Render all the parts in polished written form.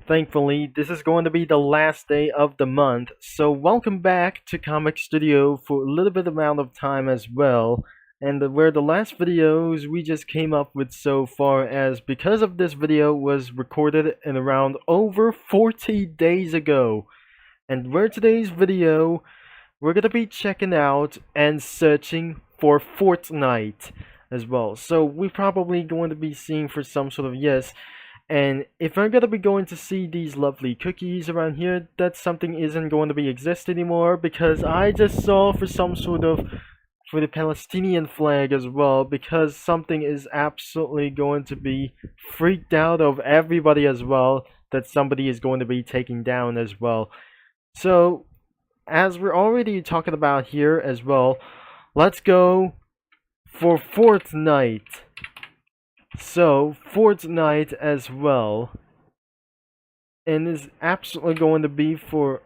Thankfully, this is going to be the last day of the month, so welcome back to Comic Studio for a little bit amount of time as well. And where the last videos we just came up with so far as because of this video was recorded in around over 40 days ago. And where today's video, we're gonna be checking out and searching for Fortnite as well. So we're probably going to be seeing for some sort of yes. And if I'm gonna be going to see these lovely cookies around here, that something isn't going to be exist anymore because I just saw for some sort of for the Palestinian flag as well because something is absolutely going to be freaked out of everybody as well that somebody is going to be taking down as well. So as we're already talking about here as well, let's go for Fortnite. So, Fortnite as well, and is absolutely going to be for,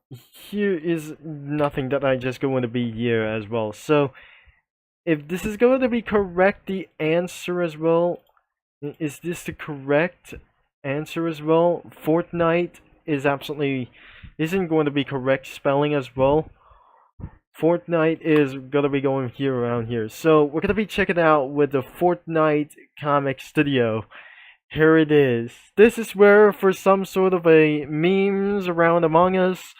here is nothing that I just going to be here as well. So, if this is going to be correct, the answer as well, is this the correct answer as well? Fortnite is absolutely, isn't going to be correct spelling as well. Fortnite is gonna be going here around here. So we're gonna be checking out with the Fortnite Comic Studio. Here it is. This is where for some sort of a memes around Among Us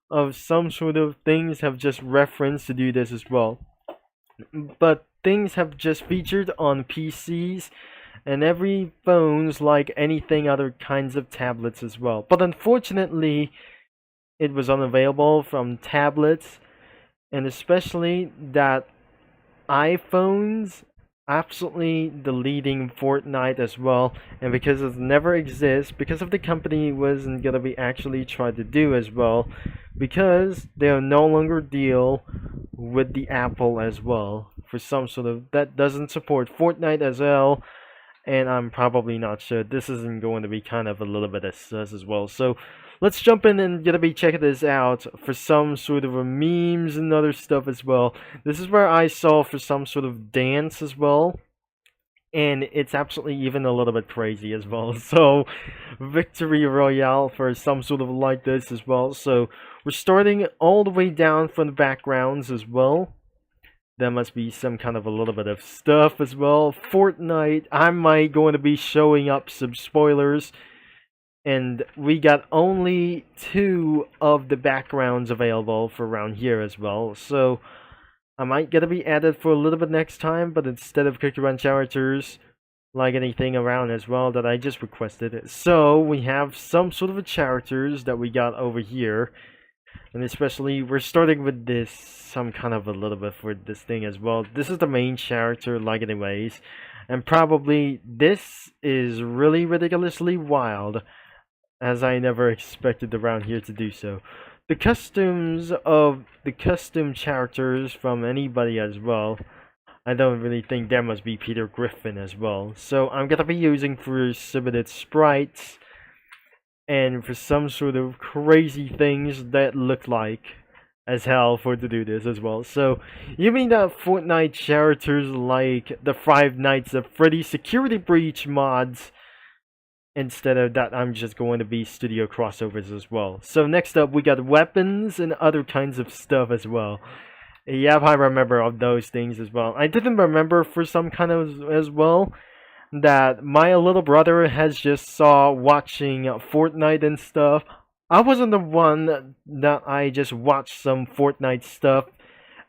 of some sort of things have just referenced to do this as well. But things have just featured on PCs and every phones like anything other kinds of tablets as well. But unfortunately it was unavailable from tablets, and especially that iPhones absolutely deleting Fortnite as well, and because it never exists, because of the company wasn't gonna be actually tried to do as well, because they are no longer deal with the Apple as well for some sort of that doesn't support Fortnite as well. And I'm probably not sure this isn't going to be kind of a little bit of sus as well. So let's jump in and gonna be checking this out for some sort of a memes and other stuff as well. This is where I saw for some sort of dance as well, and it's absolutely even a little bit crazy as well. So victory royale for some sort of like this as well. So we're starting all the way down from the backgrounds as well. There must be some kind of a little bit of stuff as well. Fortnite, I might going to be showing up some spoilers. And we got only 2 of the backgrounds available for around here as well. So I might get to be added for a little bit next time, but instead of cookie run characters, like anything around as well that I just requested. So we have some sort of a characters that we got over here. And especially, we're starting with this, some kind of a little bit for this thing as well. This is the main character, like anyways. And probably, this is really ridiculously wild, as I never expected around here to do so. The costumes of the custom characters from anybody as well, I don't really think there must be Peter Griffin as well. So I'm gonna be using for submitted sprites, and for some sort of crazy things that look like as hell for to do this as well. So you mean that Fortnite characters like the Five Nights at Freddy's Security Breach mods, instead of that I'm just going to be studio crossovers as well. So next up we got weapons and other kinds of stuff as well. Yep, I remember of those things as well. I didn't remember for some kind of as well that my little brother has just saw watching Fortnite and stuff. I wasn't the one that I just watched some Fortnite stuff,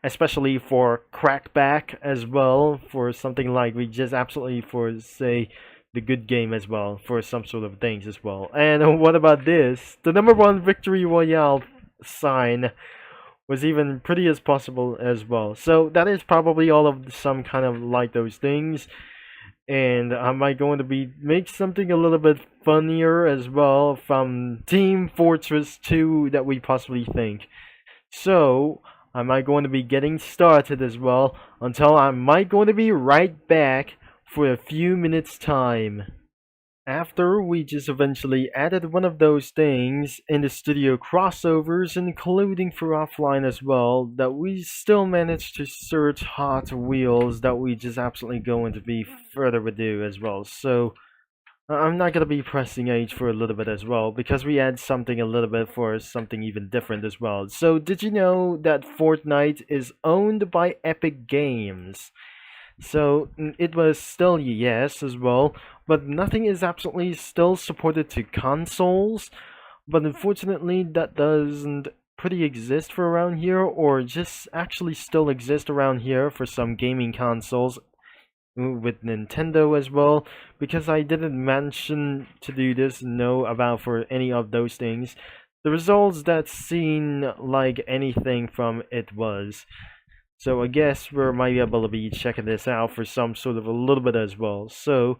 especially for Crackback as well, for something like we just absolutely for say the good game as well, for some sort of things as well. And what about this? The #1 victory royale sign was even pretty as possible as well. So that is probably all of some kind of like those things. And am I going to be make something a little bit funnier as well from Team Fortress 2 that we possibly think. So am I going to be getting started as well until I might going to be right back for a few minutes time. After we just eventually added one of those things in the studio crossovers, including for offline as well, that we still managed to search Hot Wheels that we just absolutely going to be further ado as well. So I'm not gonna be pressing H for a little bit as well because we had something a little bit for something even different as well. So did you know that Fortnite is owned by Epic Games? So it was still yes as well, but nothing is absolutely still supported to consoles. But unfortunately, that doesn't pretty exist for around here, or just actually still exist around here for some gaming consoles with Nintendo as well, because I didn't mention to do this, know about for any of those things. The results that seem like anything from it was. So I guess we might be able to be checking this out for some sort of a little bit as well. So,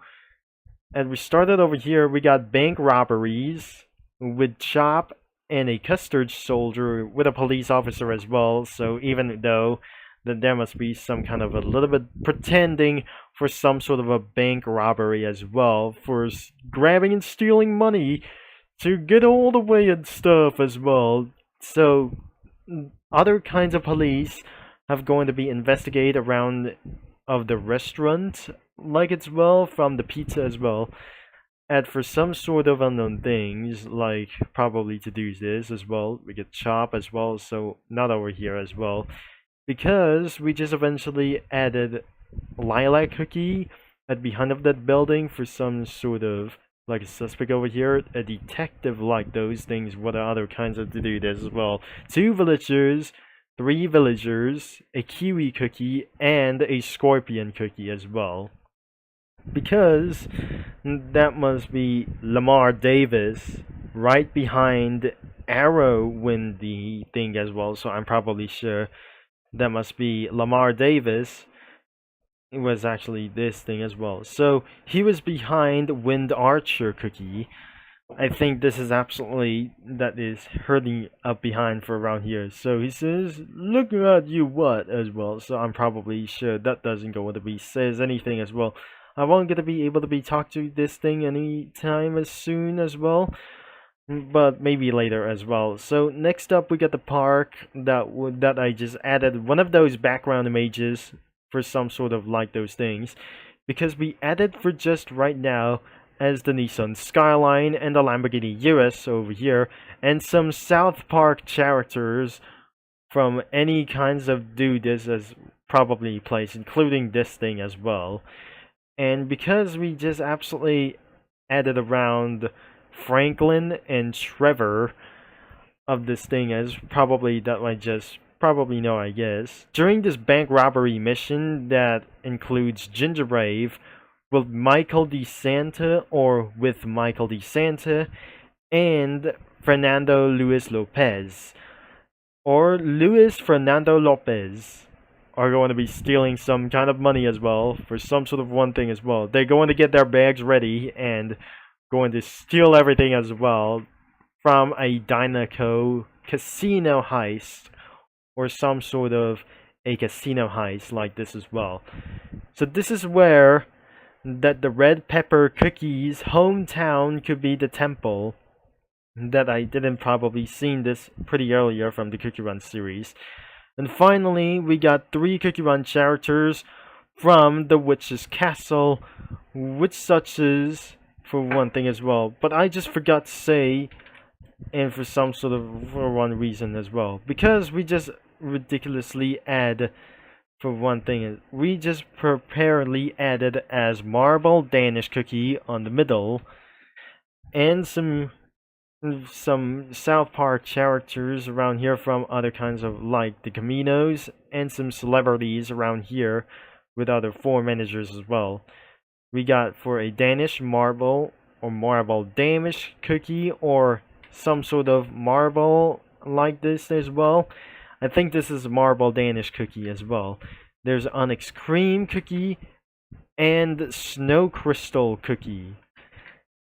and we started over here, we got bank robberies with Chop and a custard soldier with a police officer as well. So even though that there must be some kind of a little bit pretending for some sort of a bank robbery as well, for grabbing and stealing money to get all the way and stuff as well. So other kinds of police have going to be investigate around of the restaurant like as well, from the pizza as well, and for some sort of unknown things, like probably to do this as well. We get Chop as well, so not over here as well, because we just eventually added Lilac Cookie at behind of that building for some sort of like a suspect over here, a detective like those things. What are other kinds of to do this as well? 2 villagers, 3 villagers, a kiwi cookie, and a scorpion cookie as well. Because that must be Lamar Davis right behind Arrow when the thing as well. So I'm probably sure that must be Lamar Davis. It was actually this thing as well. So he was behind Wind Archer Cookie. I think this is absolutely that is hurting up behind for around here. So he says, "Look at you, what?" as well. So I'm probably sure that doesn't go to be says anything as well. I won't get to be able to be talk to this thing anytime as soon as well, but maybe later as well. So next up we got the park that I just added one of those background images for some sort of like those things, because we added for just right now as the Nissan Skyline and the Lamborghini US over here, and some South Park characters from any kinds of do this as probably place, including this thing as well. And because we just absolutely added around Franklin and Trevor of this thing as probably that I just probably know, I guess. During this bank robbery mission that includes Ginger Brave with Michael DeSanta or with Michael DeSanta and Fernando Luis Lopez or Luis Fernando Lopez are going to be stealing some kind of money as well for some sort of one thing as well. They're going to get their bags ready and going to steal everything as well from a Dynaco casino heist or some sort of a casino heist like this as well. So this is where that the red pepper cookies hometown could be the temple, that I didn't probably seen this pretty earlier from the Cookie Run series. And finally we got 3 Cookie Run characters from the witch's castle, which such is for one thing as well, but I just forgot to say, and for some sort of for one reason as well, because we just ridiculously add for one thing, we just preparedly added as marble Danish cookie on the middle, and some South Park characters around here from other kinds of like the Caminos, and some celebrities around here with other 4 managers as well. We got for a Danish marble or marble Danish cookie or some sort of marble like this as well. I think this is marble Danish cookie as well. There's Onyx cream cookie and snow crystal cookie.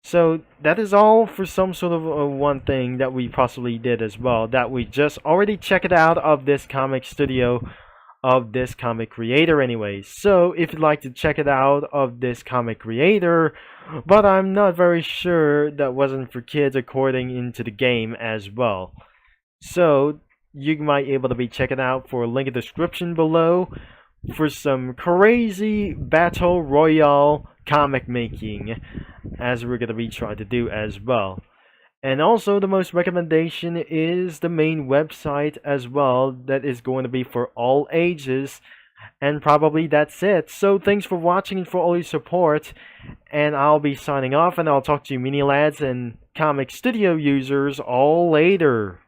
So that is all for some sort of one thing that we possibly did as well, that we just already checked out of this comic studio of this comic creator anyways. So if you'd like to check it out of this comic creator, but I'm not very sure that wasn't for kids according into the game as well. So you might be able to be checking out for a link in the description below for some crazy battle royale comic making, as we're gonna be trying to do as well. And also, the most recommendation is the main website as well, that is going to be for all ages. And probably that's it. So thanks for watching and for all your support. And I'll be signing off, and I'll talk to you mini lads and comic studio users all later.